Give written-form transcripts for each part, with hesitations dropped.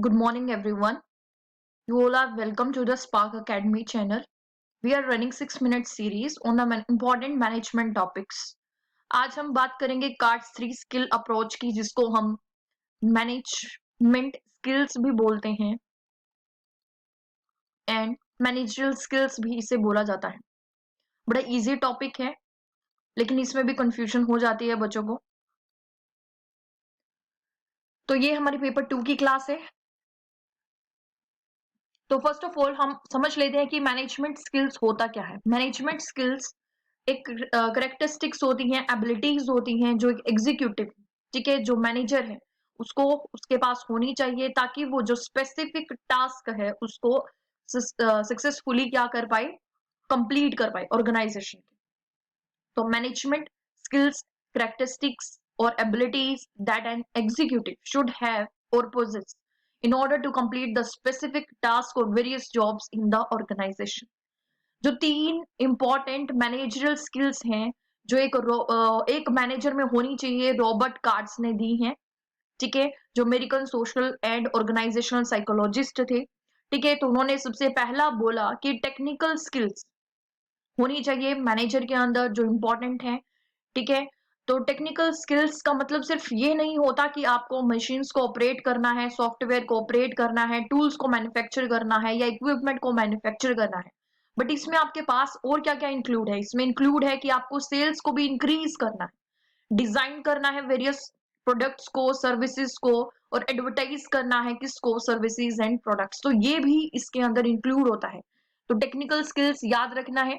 Good morning, everyone. You all are welcome to the Spark Academy channel. We are running 6-minute series on the important management topics. आज हम बात करेंगे cards 3 skill approach की, जिसको हम management skills भी बोलते हैं एंड मैनेजरियल स्किल्स भी इसे बोला जाता है. बड़ा इजी टॉपिक है, लेकिन इसमें भी कंफ्यूजन हो जाती है बच्चों को. तो ये हमारी पेपर 2 की क्लास है. तो फर्स्ट ऑफ ऑल हम समझ लेते हैं कि मैनेजमेंट स्किल्स होता क्या है. मैनेजमेंट स्किल्स एक करेक्टरिस्टिक्स होती हैं, एबिलिटीज होती हैं जो एक एग्जीक्यूटिव, ठीक है, जो मैनेजर है उसको उसके पास होनी चाहिए, ताकि वो जो स्पेसिफिक टास्क है उसको सक्सेसफुली क्या कर पाए, कंप्लीट कर पाए ऑर्गेनाइजेशन के. तो मैनेजमेंट स्किल्स, करेक्टरिस्टिक्स और abilities that an executive should have और possess in order to complete the specific task or various jobs in the organization. जो 3 इंपॉर्टेंट मैनेजरियल स्किल्स हैं जो एक मैनेजर में होनी चाहिए, रॉबर्ट कार्ड्स ने दी हैं. ठीक है, जो American social and organizational psychologist थे. ठीक है, तो उन्होंने सबसे पहला बोला कि टेक्निकल स्किल्स होनी चाहिए मैनेजर के अंदर जो इम्पोर्टेंट है. ठीक है, तो टेक्निकल स्किल्स का मतलब सिर्फ ये नहीं होता कि आपको मशीन्स को ऑपरेट करना है, सॉफ्टवेयर को ऑपरेट करना है, टूल्स को मैन्युफैक्चर करना है या इक्विपमेंट को मैन्युफैक्चर करना है. बट इसमें आपके पास और क्या क्या इंक्लूड है. इसमें इंक्लूड है कि आपको सेल्स को भी इंक्रीज करना है, डिजाइन करना है वेरियस प्रोडक्ट्स को, सर्विसेज को, और एडवर्टाइज करना है किसको, सर्विसेज एंड प्रोडक्ट्स. तो ये भी इसके अंदर इंक्लूड होता है. तो टेक्निकल स्किल्स याद रखना है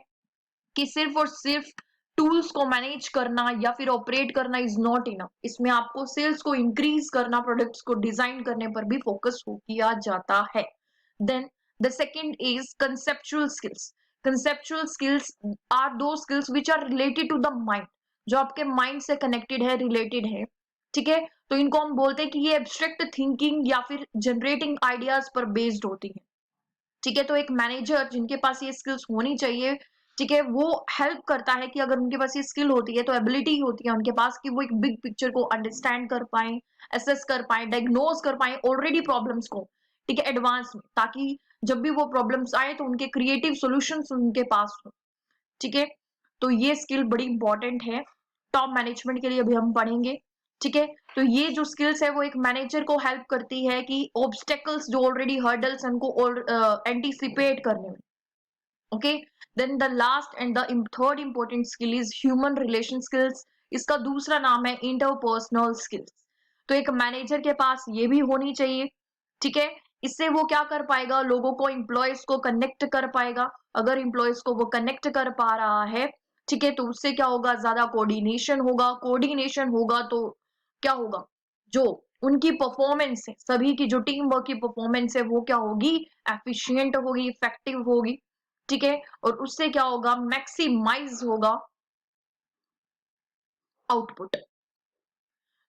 कि सिर्फ और सिर्फ टूल्स को मैनेज करना या फिर ऑपरेट करना इज नॉट इनफ. इसमें आपको सेल्स को इंक्रीज करना, प्रोडक्ट्स को डिजाइन करने पर भी फोकस किया जाता है. Then the second is conceptual skills. Conceptual skills are those skills which are related to the mind, जो आपके माइंड से कनेक्टेड है, रिलेटेड है. ठीक है, तो इनको हम बोलते हैं कि ये एब्स्ट्रैक्ट थिंकिंग या फिर जनरेटिंग आइडियाज पर बेस्ड होती है. ठीक है, तो एक मैनेजर जिनके पास ये स्किल्स होनी चाहिए, ठीक है, वो हेल्प करता है कि अगर उनके पास ये स्किल होती है, तो एबिलिटी होती है उनके पास कि वो एक बिग पिक्चर को अंडरस्टैंड कर पाए, असेस कर पाए, डायग्नोज कर पाए ऑलरेडी प्रॉब्लम्स को, ठीक है, एडवांस में, ताकि जब भी वो प्रॉब्लम्स आए तो उनके क्रिएटिव सॉल्यूशंस उनके पास हो. ठीक है, तो ये स्किल बड़ी इंपॉर्टेंट है टॉप मैनेजमेंट के लिए, अभी हम पढ़ेंगे. ठीक है, तो ये जो स्किल्स है वो एक मैनेजर को हेल्प करती है कि ऑब्स्टेकल्स जो ऑलरेडी हर्डल्स उनको एंटीसिपेट करने में. Okay, then the last and the third important skill is human relation skills. इसका दूसरा नाम है इंटरपर्सनल स्किल्स. तो एक मैनेजर के पास ये भी होनी चाहिए. ठीक है, इससे वो क्या कर पाएगा, लोगों को, इंप्लॉयज को कनेक्ट कर पाएगा. अगर इंप्लॉयज को वो कनेक्ट कर पा रहा है, ठीक है, तो उससे क्या होगा, ज्यादा कोऑर्डिनेशन होगा. कोऑर्डिनेशन होगा तो क्या होगा, जो उनकी परफॉर्मेंस है, सभी की जो टीम वर्क की परफॉर्मेंस है वो क्या होगी, एफिशिएंट होगी, इफेक्टिव होगी. ठीक है, और उससे क्या होगा, मैक्सिमाइज होगा आउटपुट.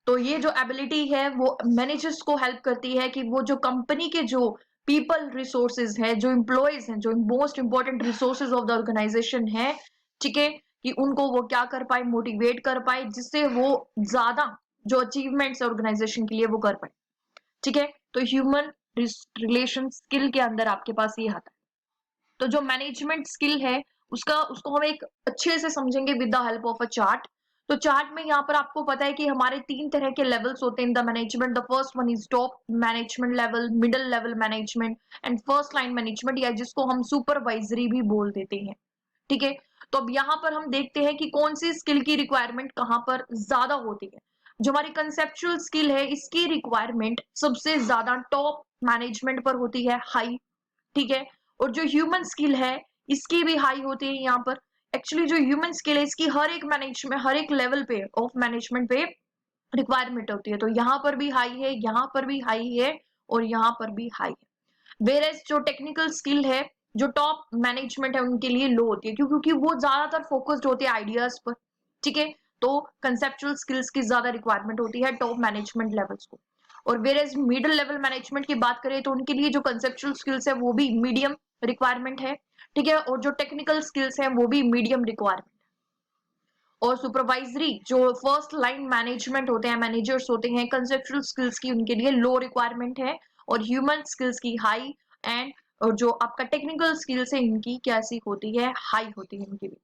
तो ये जो एबिलिटी है वो मैनेजर्स को हेल्प करती है कि वो जो कंपनी के जो पीपल रिसोर्सेज है, जो एम्प्लॉयज हैं, जो most important resources of the organization है, ठीक है, कि उनको वो क्या कर पाए, मोटिवेट कर पाए, जिससे वो ज्यादा जो अचीवमेंट्स ऑर्गेनाइजेशन के लिए वो कर पाए. ठीक है, तो ह्यूमन रिलेशन स्किल के अंदर आपके पास ये आता है. तो जो मैनेजमेंट स्किल है उसको हम एक अच्छे से समझेंगे with the help of a chart. तो चार्ट में यहाँ पर आपको पता है कि हमारे 3 तरह के लेवल्स होते हैं in the management. The first one is top management level, middle level management and first line management, या जिसको हम सुपरवाइजरी भी बोल देते हैं. ठीक है, तो अब यहाँ पर हम देखते हैं कि कौन सी स्किल की रिक्वायरमेंट कहाँ पर ज्यादा होती है. जो हमारी कंसेप्चुअल स्किल है इसकी रिक्वायरमेंट सबसे ज्यादा टॉप मैनेजमेंट पर होती है, हाई. ठीक है, और जो ह्यूमन स्किल है इसकी भी हाई होती है यहाँ पर. एक्चुअली जो ह्यूमन स्किल है इसकी हर एक मैनेजमेंट, हर एक लेवल पे ऑफ मैनेजमेंट पे रिक्वायरमेंट होती है. तो यहाँ पर भी हाई है, यहाँ पर भी हाई है, और यहाँ पर भी हाई है. वेरेज जो टेक्निकल स्किल है, जो टॉप मैनेजमेंट है उनके लिए लो होती है, क्योंकि वो ज्यादातर फोकस्ड होते हैं आइडियाज पर. ठीक है, तो कंसेप्चुअल स्किल्स की ज्यादा रिक्वायरमेंट होती है टॉप मैनेजमेंट लेवल्स को. और वेरेज मिडिल लेवल मैनेजमेंट की बात करें तो उनके लिए जो कंसेप्चुअल स्किल्स है वो भी मीडियम रिक्वायरमेंट है. ठीक है, और जो टेक्निकल स्किल्स है वो भी मीडियम रिक्वायरमेंट. और सुपरवाइजरी जो फर्स्ट लाइन मैनेजमेंट होते हैं, मैनेजर्स होते हैं, कंसेप्चुअल स्किल्स की उनके लिए लो रिक्वायरमेंट है. और ह्यूमन स्किल्स की हाई एंड और जो आपका टेक्निकल स्किल्स है इनकी कैसी होती है, हाई होती है इनकी भी।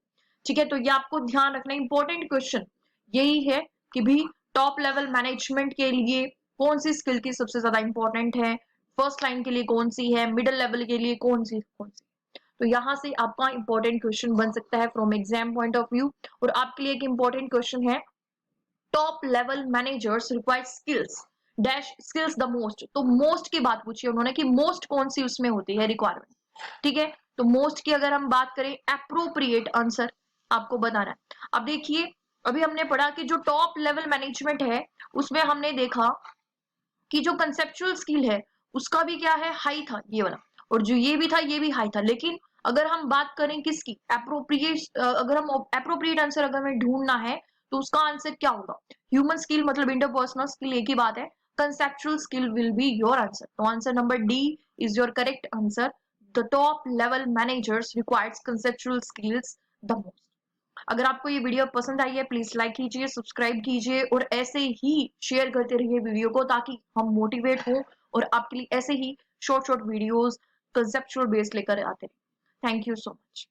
ठीक है, तो ये आपको ध्यान रखना इंपॉर्टेंट क्वेश्चन यही है कि भी टॉप लेवल मैनेजमेंट के लिए कौन सी स्किल की सबसे ज्यादा इंपॉर्टेंट है, फर्स्ट लाइन के लिए कौन सी है, मिडिल लेवल के लिए कौन सी। तो यहाँ से आपका इंपॉर्टेंट क्वेश्चन बन सकता है from exam point of view. और आपके लिए एक इंपॉर्टेंट क्वेश्चन है, top level managers require skills dash skills the most. तो मोस्ट की बात पूछी उन्होंने कि मोस्ट कौन सी उसमें होती है रिक्वायरमेंट। ठीक है, तो मोस्ट की अगर हम बात करें, एप्रोप्रिएट आंसर आपको बताना है। अब देखिए, अभी हमने पढ़ा कि जो टॉप लेवल मैनेजमेंट है उसमें हमने देखा कि जो कंसेप्चुअल स्किल है उसका भी क्या है, हाई था ये वाला, और जो ये भी था ये भी हाई था। लेकिन अगर हम बात करें किसकी, एप्रोप्रिएट, अगर हम एप्रोप्रिएट आंसर अगर हमें ढूंढना है तो उसका आंसर क्या होगा, ह्यूमन स्किल मतलब इंटरपर्सनल स्किल एक ही बात है, conceptual skill will be your answer. तो answer number D is your correct answer. The top level managers requires conceptual skills the most. अगर आपको ये वीडियो पसंद आई है प्लीज लाइक कीजिए, सब्सक्राइब कीजिए और ऐसे ही शेयर करते रहिए वीडियो को ताकि हम मोटिवेट हों और आपके लिए ऐसे ही short short videos conceptual based लेकर आते हैं। Thank you so much.